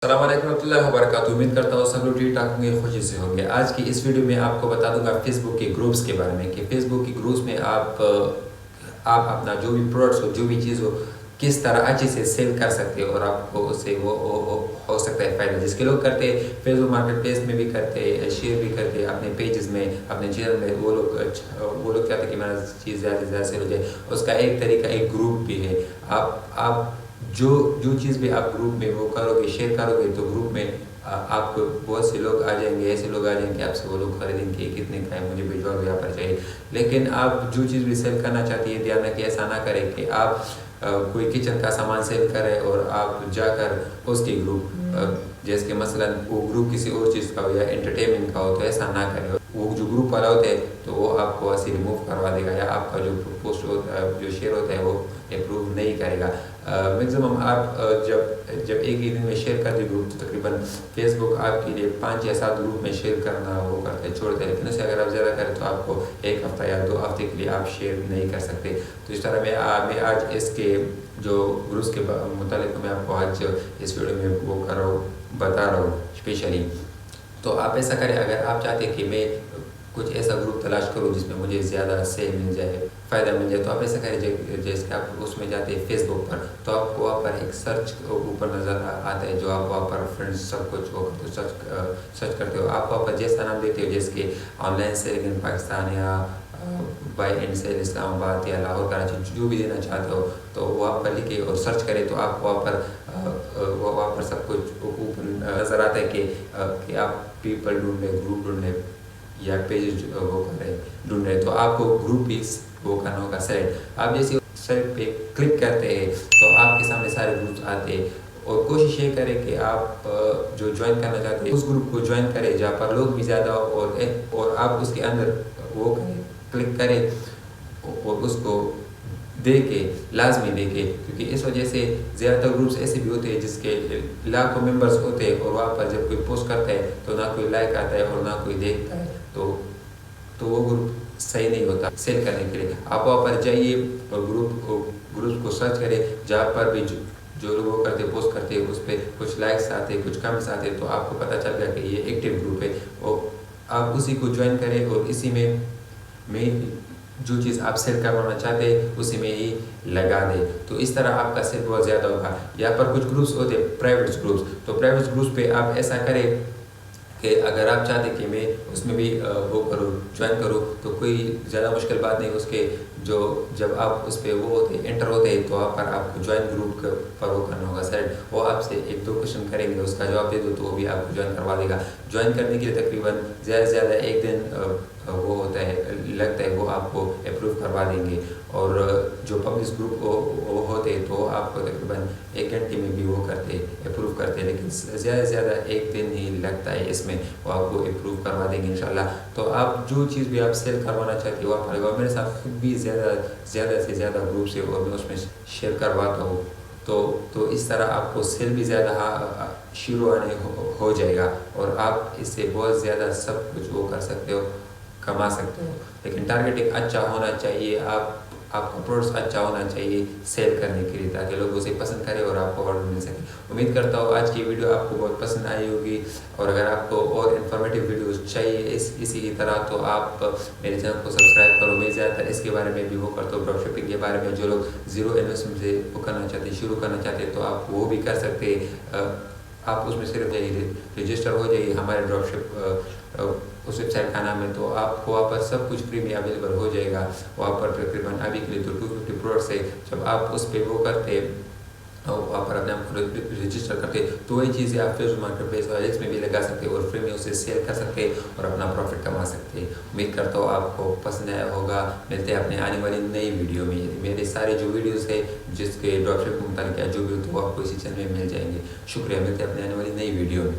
अस्सलाम वालेकुम रहमतुल्लाहि व बरकातुहू। उम्मीद करता हूँ सब लोग ठीक ठाक होंगे, खुशी से होंगे। आज की इस वीडियो में आपको बता दूंगा फेसबुक के ग्रुप्स के बारे में कि फेसबुक के ग्रुप्स में आप अपना जो भी प्रोडक्ट्स हो, जो भी चीज़ हो, किस तरह अच्छे से सेल कर सकते हो और आपको उससे वो हो सकता है फ़ायदा। जिसके लोग करते हैं फेसबुक मार्केट प्लेस में भी करते हैं, शेयर भी करते हैं अपने पेजेस में, अपने चैनल में। वो लोग चाहते हैं कि मेरा चीज़ ज़्यादा से ज़्यादा सेल हो जाए। उसका एक तरीका एक ग्रुप भी है। आप जो जो चीज़ भी आप ग्रुप में वो करोगे, शेयर करोगे, तो ग्रुप में आपको बहुत से लोग आ जाएंगे, ऐसे लोग आ जाएंगे आपसे, वो लोग खरीदेंगे कितने का है, मुझे भिजवा दो, यहाँ पर चाहिए। लेकिन आप जो चीज़ भी सेल करना चाहती है, ध्यान रखिए ऐसा ना करें कि आप कोई किचन का सामान सेल करें और आप जाकर उसके ग्रुप जैसे कि मसलन वो ग्रुप किसी और चीज़ का हो या एंटरटेनमेंट का हो, तो ऐसा ना करें। वो जो ग्रुप वाला होता है तो वो आपको ऐसे रिमूव करवा देगा या आपका जो पोस्ट होता है, जो शेयर होता है, वो अप्रूव नहीं करेगा। मैक्सिमम आप जब एक ही दिन में शेयर कर दे ग्रुप, तो तकरीबन फेसबुक आपके लिए 5 या 7 ग्रुप में शेयर करना वो करते हैं, छोड़ते हैं। लेकिन उससे अगर आप ज़्यादा करें तो आपको 1 हफ़्ता या 2 हफ्ते के लिए आप शेयर नहीं कर सकते। तो इस तरह मैं आज इसके जो ग्रुप्स के मुतालिक मैं आपको आज इस वीडियो में वो कर रहा हूँ, बता रहा हूँ स्पेशली। तो आप ऐसा करें, अगर आप चाहते हैं कि मैं कुछ ऐसा ग्रुप तलाश करूँ जिसमें मुझे ज़्यादा सेल मिल जाए, फ़ायदा मिल जाए, तो आप ऐसा करें जैसे कि आप उसमें जाते हैं फेसबुक पर, तो आपको वहाँ पर एक सर्च ऊपर नज़र आता है, जो आप वहाँ पर फ्रेंड्स सब कुछ वो सर्च करते हो। आप वहाँ पर जैसा नाम देते हो, जैसे कि ऑनलाइन सेलिंग इन पाकिस्तान या बाय एंड सेल इस्लामाबाद या लाहौर कराची, जो भी देना चाहते हो, तो वहाँ पर लिखे और सर्च करें, तो आपको वहाँ पर सब कुछ ऊपर नज़र आता है कि आप पीपल ढूंढ रहे, ग्रुप ढूंढ रहे या पेज वो कर रहे ढूंढ रहे, तो आपको ग्रुप भी वो करना होगा सेलेक्ट। आप जैसे सेलेक्ट पे क्लिक करते हैं तो आपके सामने सारे ग्रुप्स आते हैं, और कोशिश ये करें कि आप जो ज्वाइन करना चाहते हैं उस ग्रुप को ज्वाइन करें जहाँ पर लोग भी ज़्यादा हो, और आप उसके अंदर वो करें, क्लिक करें और उसको देखे, लाजमी देखे, क्योंकि इस वजह से ज़्यादातर ग्रुप्स ऐसे भी होते हैं जिसके लाखों मेंबर्स होते हैं, और वहाँ पर जब कोई पोस्ट करता है तो ना कोई लाइक आता है और ना कोई देखता है, तो वो ग्रुप सही नहीं होता सेल करने के लिए। आप वहाँ पर जाइए और ग्रुप को सर्च करें जहाँ पर भी जो लोग वो करते पोस्ट करते हैं, उस पर कुछ लाइक्स आते हैं, कुछ कमेंट्स आते हैं, तो आपको पता चल गया कि ये एक्टिव ग्रुप है, और आप उसी को ज्वाइन करें और इसी में जो चीज़ आप सेल करवाना चाहते हैं उसी में ही लगा दें। तो इस तरह आपका सेल बहुत ज़्यादा होगा। यहाँ पर कुछ ग्रुप्स होते हैं प्राइवेट ग्रुप्स, तो प्राइवेट ग्रुप्स पे आप ऐसा करें कि अगर आप चाहते कि मैं उसमें भी वो करूँ, ज्वाइन करूँ, तो कोई ज़्यादा मुश्किल बात नहीं। उसके जब आप उस पर वो होते एंटर होते हैं, तो वहाँ पर आपको ज्वाइन ग्रुप पर वो करना होगा सेलेक्ट। वो आपसे 1-2 क्वेश्चन करेंगे, उसका जवाब दे दो तो वो भी आपको ज्वाइन करवा देगा। ज्वाइन करने के लिए तकरीबन ज़्यादा से ज़्यादा 1 दिन वो होता है, लगता है, वो आपको अप्रूव करवा देंगे। और जो पब्लिक ग्रुप वो होते हैं तो आपको तकरीबन 1 घंटे में भी वो करते अप्रूव करते हैं, लेकिन ज़्यादा से ज़्यादा 1 दिन ही लगता है इसमें, वो आपको अप्रूव करवा देंगे इंशाल्लाह। तो आप जो चीज़ भी आप सेल करवाना चाहते हो आप करेगा। मेरे साथ खुद भी ज़्यादा से ज़्यादा ग्रुप से और मैं उसमें शेयर करवाता हूँ, तो इस तरह आपको सेल भी ज़्यादा शुरू आने हो जाएगा, और आप इससे बहुत ज़्यादा सब कुछ वो कर सकते हो, कमा सकते हो। लेकिन टारगेटिंग अच्छा होना चाहिए, आपका प्रोडक्ट्स अच्छा होना चाहिए सेल करने के लिए, ताकि लोग उसे पसंद करें और आपको ऑर्डर मिल सके। उम्मीद करता हूँ आज की वीडियो आपको बहुत पसंद आई होगी, और अगर आपको और इन्फॉर्मेटिव वीडियोस चाहिए इसी की तरह, तो आप मेरे चैनल को सब्सक्राइब करो। मैं ज़्यादातर इसके बारे में भी वो करता हूँ, ड्रॉप शिपिंग के बारे में। जो लोग ज़ीरो इन्वेस्टमेंट से वो करना चाहते हैं, शुरू करना चाहते हैं, तो आप वो भी कर सकते हैं। आप उसमें सिर्फ जाइए, रजिस्टर हो जाइए, हमारे ड्रॉपशिप उस वेबसाइट का नाम है, तो आपको वहाँ पर सब कुछ फ्री में अवेलेबल हो जाएगा। वहाँ पर तकरीबन अभी के लिए तो 250 प्रोडक्ट्स है। जब आप उस पर वो करते और वहाँ पर अपने आप को रजिस्टर करते, तो वही चीज़ें आप फेसबुक मार्केट प्लेस और एल्स में भी लगा सकते हैं और फ्री में उसे सेल कर सकते हैं और अपना प्रॉफिट कमा सकते हैं। उम्मीद करता हूँ आपको पसंद आया होगा। मिलते हैं अपने आने वाली नई वीडियो में। मेरे सारे जो वीडियोस है जिसके ड्रॉपशिप के मुताबिक जो भी हो, तो आपको इसी चैनल में मिल जाएंगे। शुक्रिया, मिलते हैं अपने आने वाली नई वीडियो में।